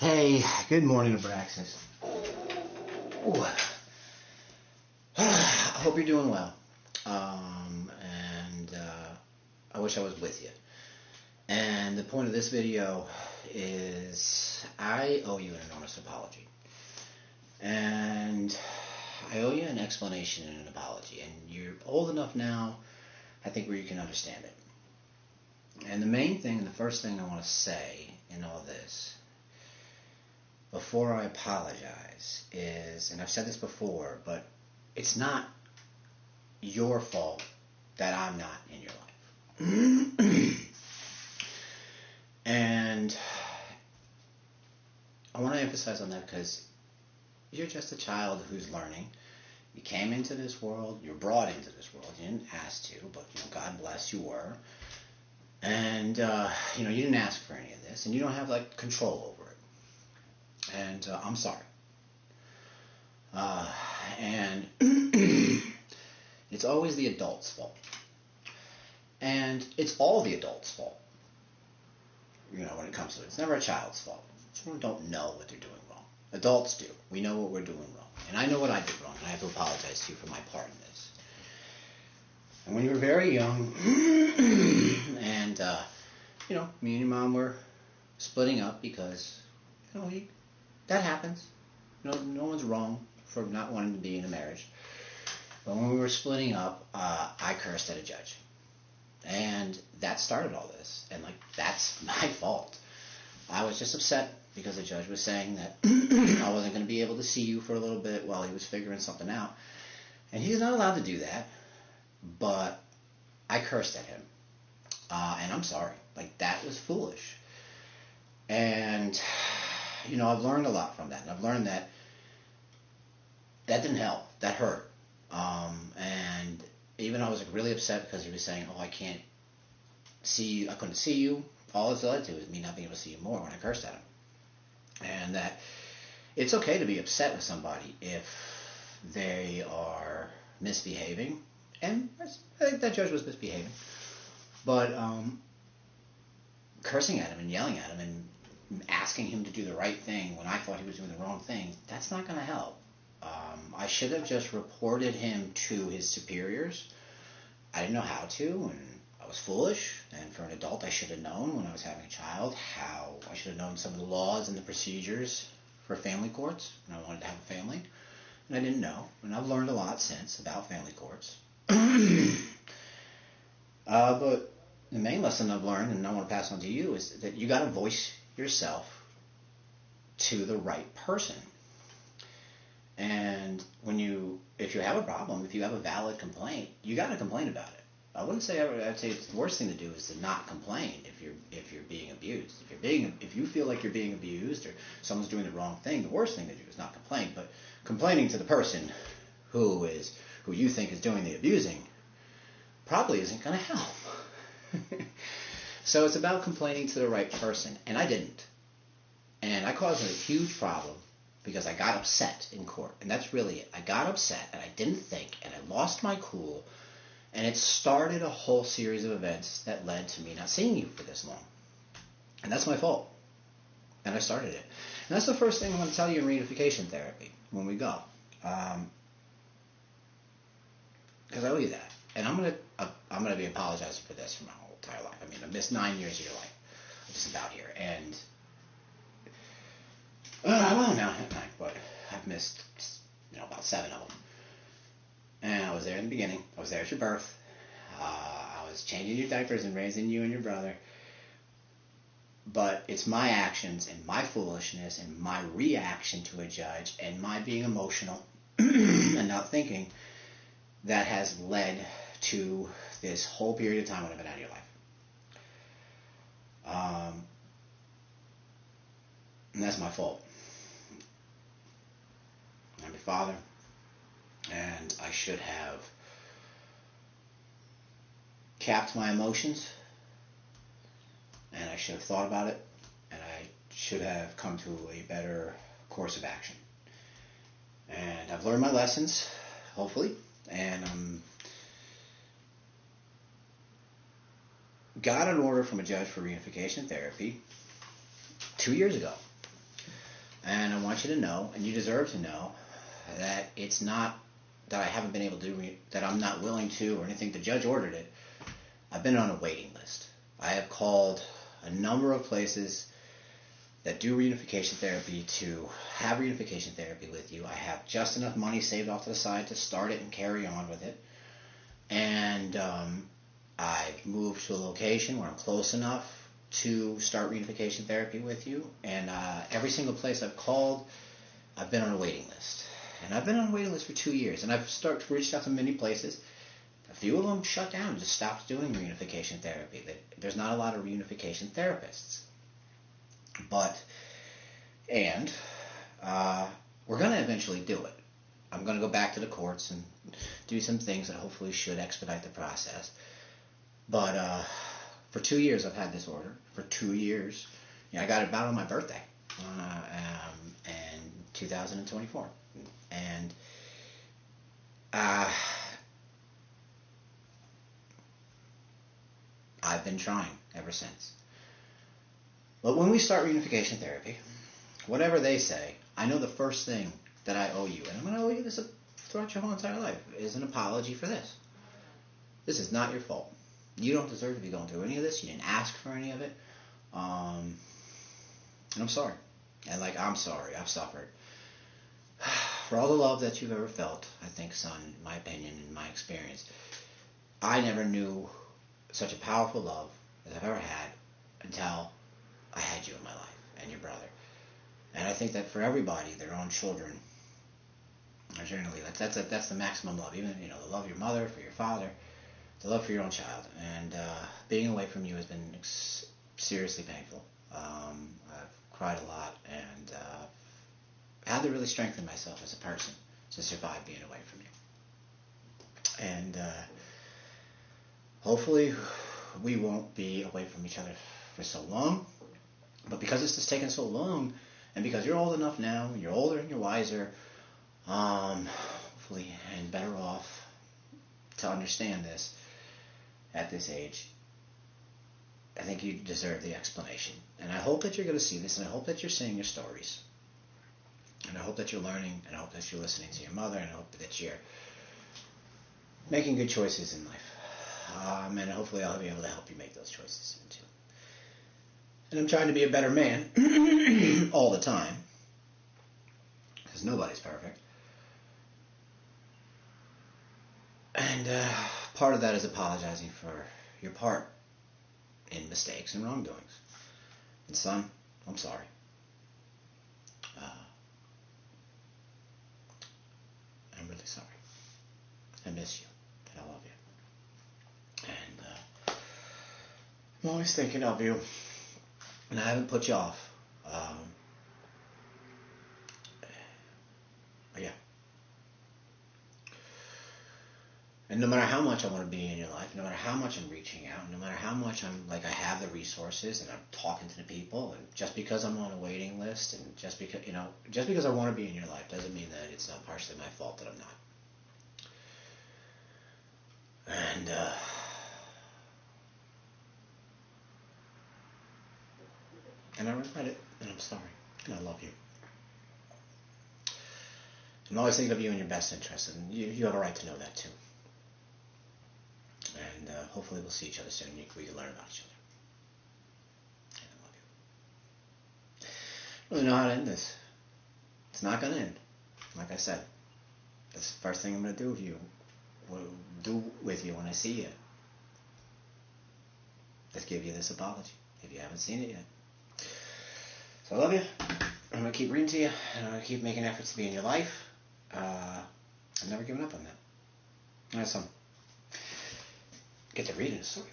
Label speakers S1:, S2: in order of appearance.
S1: Hey, good morning, Abraxas. Ooh. I hope you're doing well. And I wish I was with you. And the point of this video is I owe you an enormous apology. And I owe you an explanation and an apology. And you're old enough now, I think, where you can understand it. And the main thing, the first thing I want to say in all this, before I apologize, is, and I've said this before, but it's not your fault that I'm not in your life. And I want to emphasize on that because you're just a child who's learning. You came into this world, you're brought into this world. You didn't ask to, but God bless, you were. And you didn't ask for any of this, and you don't have control over it. And I'm sorry. And it's always the adult's fault. And it's all the adult's fault. When it comes to it. It's never a child's fault. Children don't know what they're doing wrong. Adults do. We know what we're doing wrong. And I know what I did wrong, and I have to apologize to you for my part in this. And when you were very young, and, me and your mom were splitting up because, that happens. No one's wrong for not wanting to be in a marriage. But when we were splitting up, I cursed at a judge. And that started all this. And, that's my fault. I was just upset because the judge was saying that I wasn't going to be able to see you for a little bit while he was figuring something out. And he's not allowed to do that. But I cursed at him. And I'm sorry. That was foolish. And I've learned a lot from that. And I've learned that didn't help. That hurt. And even I was really upset because he was saying, I can't see you. I couldn't see you. All this led to is me not being able to see you more when I cursed at him. And that it's okay to be upset with somebody if they are misbehaving. And I think that judge was misbehaving. But cursing at him and yelling at him and asking him to do the right thing when I thought he was doing the wrong thing, that's not going to help. I should have just reported him to his superiors. I didn't know how to, and I was foolish. And for an adult, I should have known when I was having a child how I should have known some of the laws and the procedures for family courts when I wanted to have a family. And I didn't know. And I've learned a lot since about family courts. But the main lesson I've learned, and I want to pass on to you, is that you got to voice yourself to the right person. And if you have a problem, if you have a valid complaint, you got to complain about it. I'd say the worst thing to do is to not complain if you're being abused. If you feel like you're being abused or someone's doing the wrong thing, the worst thing to do is not complain. But complaining to the person who you think is doing the abusing probably isn't going to help. So it's about complaining to the right person, and I didn't. And I caused a huge problem because I got upset in court, and that's really it. I got upset, and I didn't think, and I lost my cool, and it started a whole series of events that led to me not seeing you for this long. And that's my fault. And I started it. And that's the first thing I'm going to tell you in reunification therapy when we go. Because I owe you that. And I'm going to be apologizing for this for my whole entire life. I missed 9 years of your life. I'm just about here. And well, now, but I've missed, about 7 of them. And I was there in the beginning. I was there at your birth. I was changing your diapers and raising you and your brother. But it's my actions and my foolishness and my reaction to a judge and my being emotional and not thinking that has led to this whole period of time when I've been out of your life. And that's my fault. I'm your father, and I should have capped my emotions, and I should have thought about it, and I should have come to a better course of action. And I've learned my lessons, hopefully, and got an order from a judge for reunification therapy 2 years ago. And I want you to know, and you deserve to know, that it's not that I haven't been able to, that I'm not willing to, or anything. The judge ordered it. I've been on a waiting list. I have called a number of places that do reunification therapy to have reunification therapy with you. I have just enough money saved off to the side to start it and carry on with it. And I've moved to a location where I'm close enough to start reunification therapy with you. And every single place I've called, I've been on a waiting list. And I've been on a waiting list for 2 years. And I've reached out to many places. A few of them shut down, just stopped doing reunification therapy. There's not a lot of reunification therapists. We're going to eventually do it. I'm going to go back to the courts and do some things that hopefully should expedite the process. But for 2 years I've had this order. For 2 years. I got it about on my birthday in 2024. And I've been trying ever since. But when we start reunification therapy, whatever they say, I know the first thing that I owe you, and I'm going to owe you this throughout your whole entire life, is an apology for this. This is not your fault. You don't deserve to be going through any of this. You didn't ask for any of it. And I'm sorry. And I'm sorry. I've suffered. For all the love that you've ever felt, I think, son, in my opinion, in my experience, I never knew such a powerful love as I've ever had until I had you in my life and your brother. And I think that for everybody, their own children, generally, that's the maximum love. Even, the love of your mother, for your father, the love for your own child. And being away from you has been seriously painful. I've cried a lot, and had to really strengthen myself as a person to survive being away from you. And hopefully we won't be away from each other for so long. But because it's just taken so long, and because you're old enough now, and you're older and you're wiser, hopefully, and better off to understand this at this age, I think you deserve the explanation. And I hope that you're going to see this, and I hope that you're saying your stories. And I hope that you're learning, and I hope that you're listening to your mother, and I hope that you're making good choices in life. And hopefully I'll be able to help you make those choices too. And I'm trying to be a better man all the time, because nobody's perfect. And part of that is apologizing for your part in mistakes and wrongdoings. And son, I'm sorry. I'm really sorry. I miss you, and I love you. And I'm always thinking of you. And I haven't put you off. But yeah. And no matter how much I want to be in your life, no matter how much I'm reaching out, no matter how much I have the resources and I'm talking to the people, and just because I'm on a waiting list, and just because I want to be in your life doesn't mean that it's not partially my fault that I'm not. And I regret it, and I'm sorry, and I love you. I'm always thinking of you in your best interest, and you have a right to know that too. And hopefully we'll see each other soon, and we can learn about each other. And I love you. I don't really know how to end this. It's not going to end. Like I said, that's the first thing I'm going to do with you when I see you. Let's give you this apology, if you haven't seen it yet. So I love you. I'm going to keep reading to you, and I'm going to keep making efforts to be in your life. I've never given up on that. All right, son. Get to reading a story.